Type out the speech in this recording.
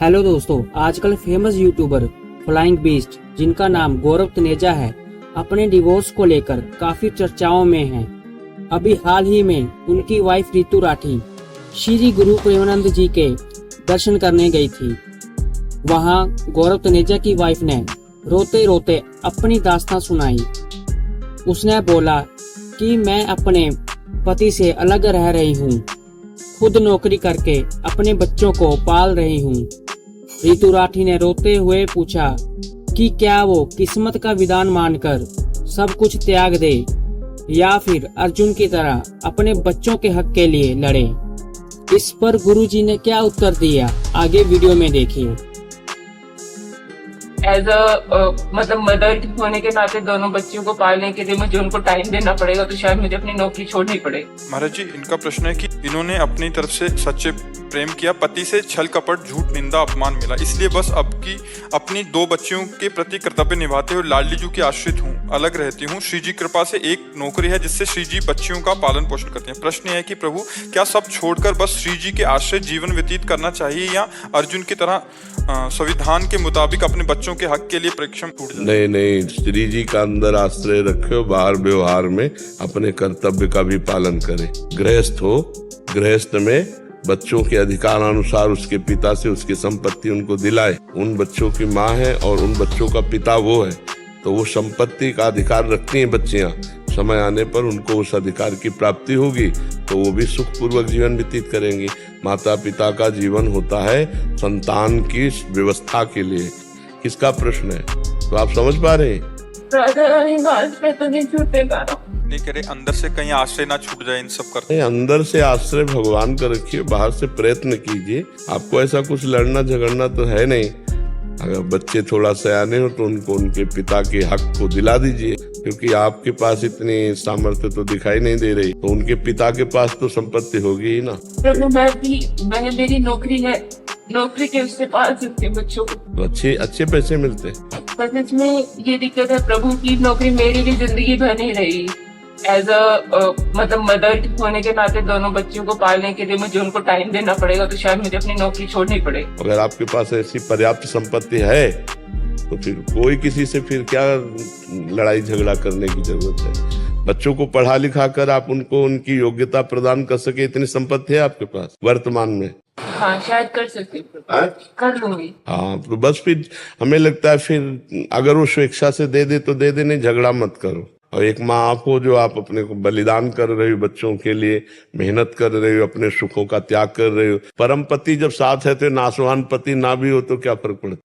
Hello दोस्तों, आजकल famous YouTuber flying beast जिनका नाम गौरव तनेजा है, अपने डिवोर्स को लेकर काफी चर्चाओं में हैं। अभी हाल ही में उनकी वाइफ रितु राठी श्री गुरु प्रेमानंद जी के दर्शन करने गई थी। वहां गौरव तनेजा की वाइफ ने रोते रोते अपनी दास्तां सुनाई। उसने बोला कि मैं अपने पति से अलग रह रही हूँ, खुद नौकरी करके अपने बच्चों को पाल रही हूँ। रितु राठी ने रोते हुए पूछा कि क्या वो किस्मत का विधान मानकर सब कुछ त्याग दे या फिर अर्जुन की तरह अपने बच्चों के हक के लिए लड़े। इस पर गुरुजी ने क्या उत्तर दिया, आगे वीडियो में देखिए। एज मतलब मदर होने के नाते दोनों बच्चों को पालने के लिए मुझे उनको टाइम देना पड़ेगा, तो शायद मुझे अपनी नौकरी छोड़नी पड़े। महाराज जी, इनका प्रश्न है कि इन्होंने अपनी तरफ से सच्चे प्रेम किया, पति से छल कपट झूठ निंदा अपमान मिला, इसलिए बस अपनी 2 बच्चियों के प्रति कर्तव्य निभाते हुए लाडली जी की आश्रित हूँ, अलग रहती हूँ। श्री जी कृपा से एक नौकरी है जिससे श्री जी बच्चियों का पालन पोषण करते हैं। प्रश्न है कि प्रभु, क्या सब छोड़कर बस श्री जी के आश्रित जीवन व्यतीत करना चाहिए या अर्जुन की तरह संविधान के मुताबिक अपने बच्चों के हक के लिए परिश्रम टूट जाए? नहीं, श्री जी का अंदर आश्रय रखे, बाहर व्यवहार में अपने कर्तव्य का भी पालन करे। गृहस्थ हो, गृहस्थ में बच्चों के अधिकार अनुसार उसके पिता से उसकी संपत्ति उनको दिलाए। उन बच्चों की माँ है और उन बच्चों का पिता वो है, तो वो संपत्ति का अधिकार रखती हैं बच्चियां। समय आने पर उनको उस अधिकार की प्राप्ति होगी तो वो भी सुखपूर्वक जीवन व्यतीत करेंगी। माता पिता का जीवन होता है संतान की व्यवस्था के लिए। किसका प्रश्न है, तो आप समझ पा रहे हैं? नहीं करे, अंदर से कहीं आश्रय ना छूट जाए इन सब करते। अंदर से आश्रय भगवान का रखिए, बाहर से प्रयत्न कीजिए। आपको ऐसा कुछ लड़ना झगड़ना तो है नहीं। अगर बच्चे थोड़ा सयाने हो तो उनको उनके पिता के हक को दिला दीजिए, क्योंकि आपके पास इतनी सामर्थ्य तो दिखाई नहीं दे रही, तो उनके पिता के पास तो संपत्ति होगी ही ना। मेरी नौकरी है, नौकरी के उससे पाल सकते बच्चों को, तो अच्छे पैसे मिलते हैं। पर इसमें ये दिक्कत है प्रभु की नौकरी मेरी भी जिंदगी भर नहीं रही। एज मतलब मदर होने के नाते दोनों बच्चों को पालने के लिए मुझे उनको टाइम देना पड़ेगा, तो शायद मुझे अपनी नौकरी छोड़नी पड़े। अगर आपके पास ऐसी पर्याप्त संपत्ति है तो फिर कोई किसी से फिर क्या लड़ाई झगड़ा करने की जरूरत है। बच्चों को पढ़ा लिखा कर आप उनको उनकी योग्यता प्रदान कर सके, इतनी संपत्ति है आपके पास वर्तमान में। हाँ, शायद कर सकती हूँ, कर लूंगी। हाँ, तो बस फिर हमें लगता है फिर अगर वो स्वेच्छा से दे दे तो दे दे, नहीं झगड़ा मत करो। और एक माँ आप हो जो आप अपने को बलिदान कर रहे हो, बच्चों के लिए मेहनत कर रहे हो, अपने सुखों का त्याग कर रहे हो। परम पति जब साथ है तो नाशवान पति ना भी हो तो क्या फर्क पड़ता है।